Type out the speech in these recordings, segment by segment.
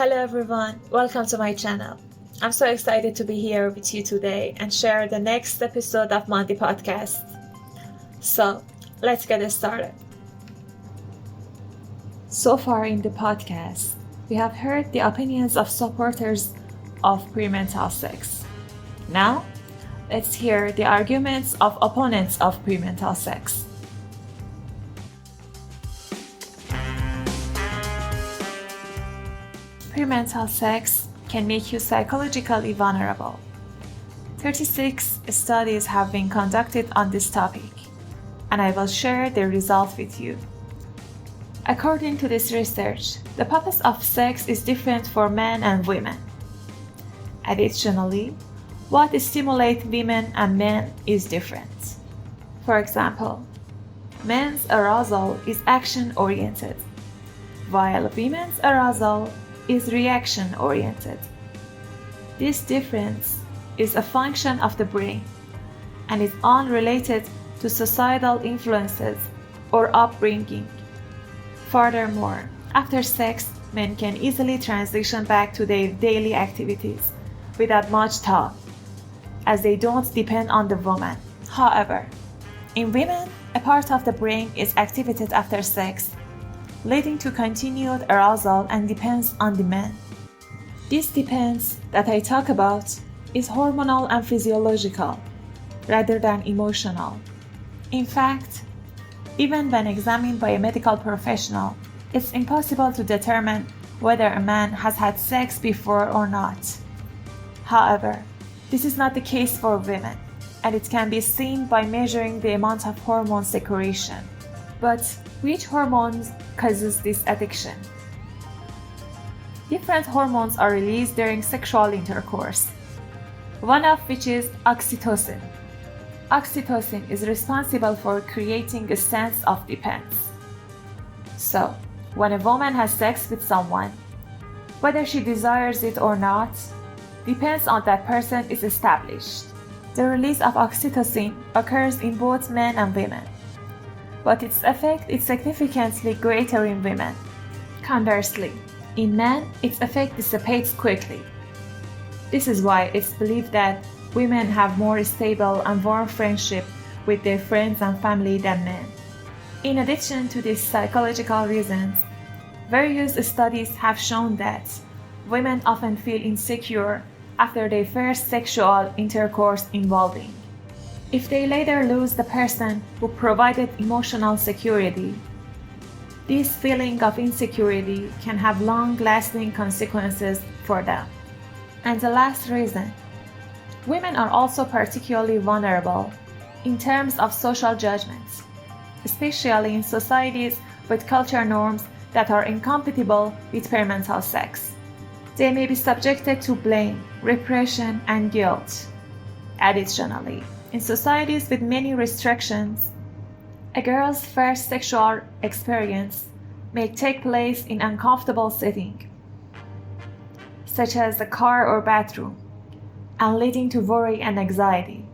Hello everyone, welcome to my channel. I'm so excited to be here with you today and share the next episode of Mandy podcast. So, let's get started. So far in the podcast, we have heard the opinions of supporters of premental sex. Now, let's hear the arguments of opponents of premental sex. Premental sex can make you psychologically vulnerable. 36 studies have been conducted on this topic, and I will share the results with you. According to this research, the purpose of sex is different for men and women. Additionally, what stimulates women and men is different. For example, men's arousal is action-oriented, while women's arousal is reaction-oriented. This difference is a function of the brain and is unrelated to societal influences or upbringing. Furthermore, after sex, men can easily transition back to their daily activities without much thought, as they don't depend on the woman. However, in women, a part of the brain is activated after sex, leading to continued arousal and depends on the man. This depends that I talk about is hormonal and physiological, rather than emotional. In fact, even when examined by a medical professional, it's impossible to determine whether a man has had sex before or not. However, this is not the case for women, and it can be seen by measuring the amount of hormone secretion. But which hormones causes this addiction? Different hormones are released during sexual intercourse, one of which is oxytocin. Oxytocin is responsible for creating a sense of dependence. So, when a woman has sex with someone, whether she desires it or not, depends on that person is established. The release of oxytocin occurs in both men and women, but its effect is significantly greater in women. Conversely, in men, its effect dissipates quickly. This is why it's believed that women have more stable and warm friendship with their friends and family than men. In addition to these psychological reasons, various studies have shown that women often feel insecure after their first sexual intercourse involving. If they later lose the person who provided emotional security, this feeling of insecurity can have long-lasting consequences for them. And the last reason, women are also particularly vulnerable in terms of social judgments, especially in societies with culture norms that are incompatible with premental sex. They may be subjected to blame, repression, and guilt. Additionally, in societies with many restrictions, a girl's first sexual experience may take place in an uncomfortable setting, such as a car or bathroom, and leading to worry and anxiety.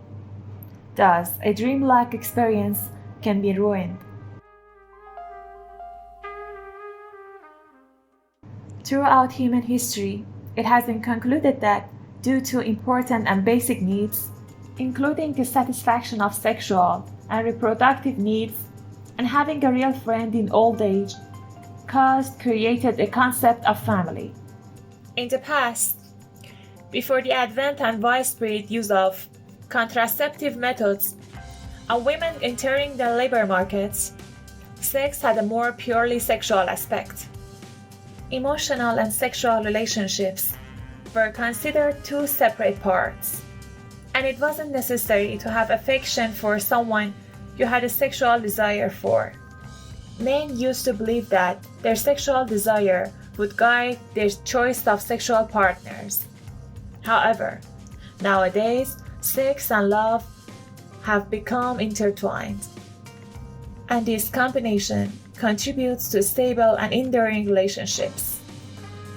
Thus, a dreamlike experience can be ruined. Throughout human history, it has been concluded that due to important and basic needs, including the satisfaction of sexual and reproductive needs, and having a real friend in old age, created a concept of family. In the past, before the advent and widespread use of contraceptive methods and women entering the labor markets, sex had a more purely sexual aspect. Emotional and sexual relationships were considered two separate parts, and it wasn't necessary to have affection for someone you had a sexual desire for. Men used to believe that their sexual desire would guide their choice of sexual partners. However, nowadays, sex and love have become intertwined, and this combination contributes to stable and enduring relationships.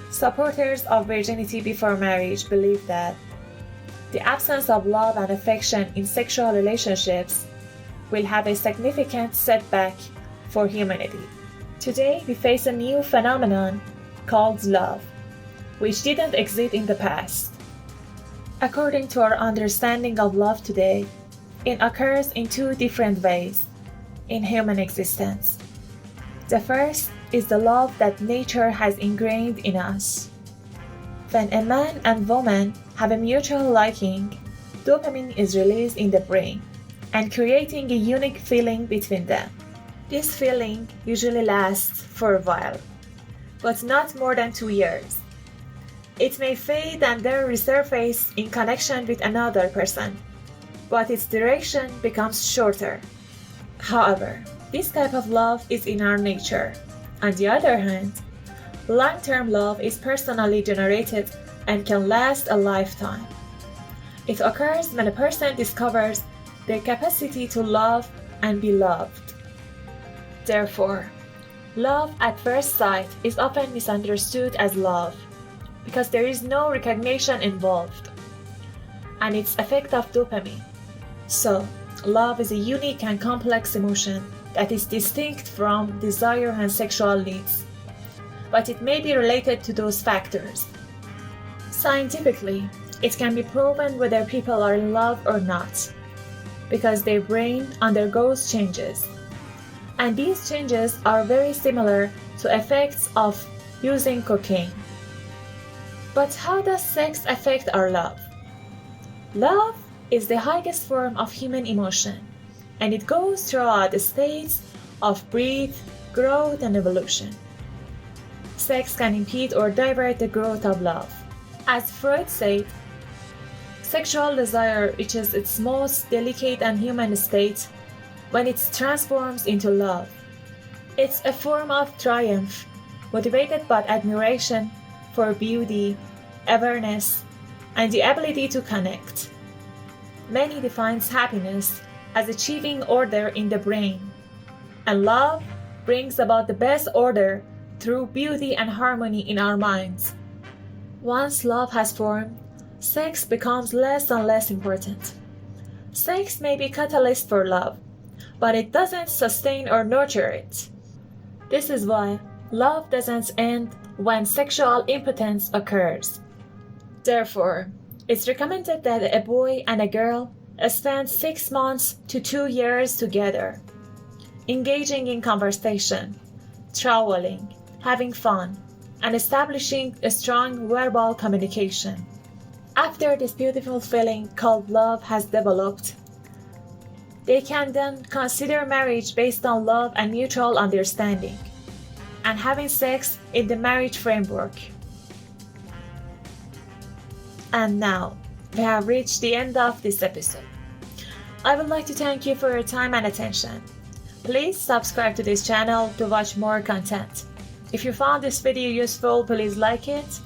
Supporters of virginity before marriage believe that the absence of love and affection in sexual relationships will have a significant setback for humanity. Today, we face a new phenomenon called love. which didn't exist in the past. According to our understanding of love today, it occurs in two different ways in human existence. The first is the love that nature has ingrained in us. When a man and woman have a mutual liking, dopamine is released in the brain and creating a unique feeling between them. This feeling usually lasts for a while, but not more than 2 years. It may fade and then resurface in connection with another person, but its duration becomes shorter. However, this type of love is in our nature. On the other hand, long-term love is personally generated and can last a lifetime. It occurs when a person discovers their capacity to love and be loved. Therefore, love at first sight is often misunderstood as love because there is no recognition involved and its effect of dopamine. So, love is a unique and complex emotion that is distinct from desire and sexual needs, but it may be related to those factors. Scientifically, it can be proven whether people are in love or not, because their brain undergoes changes. And these changes are very similar to effects of using cocaine. But how does sex affect our love? Love is the highest form of human emotion, and it goes throughout the stages of birth, growth, and evolution. Sex can impede or divert the growth of love. As Freud said, sexual desire reaches its most delicate and human state when it transforms into love. It's a form of triumph, motivated by admiration for beauty, awareness, and the ability to connect. Mandy defines happiness as achieving order in the brain, and love brings about the best order through beauty and harmony in our minds. Once love has formed, sex becomes less and less important. Sex may be a catalyst for love, but it doesn't sustain or nurture it. This is why love doesn't end when sexual impotence occurs. Therefore, it's recommended that a boy and a girl spend 6 months to 2 years together, engaging in conversation, traveling, having fun, and establishing a strong verbal communication. After this beautiful feeling called love has developed, they can then consider marriage based on love and mutual understanding, and having sex in the marriage framework. And now, we have reached the end of this episode. I would like to thank you for your time and attention. Please subscribe to this channel to watch more content. If you found this video useful, please like it.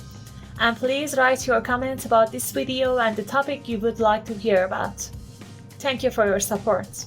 And please write your comments about this video and the topic you would like to hear about. Thank you for your support.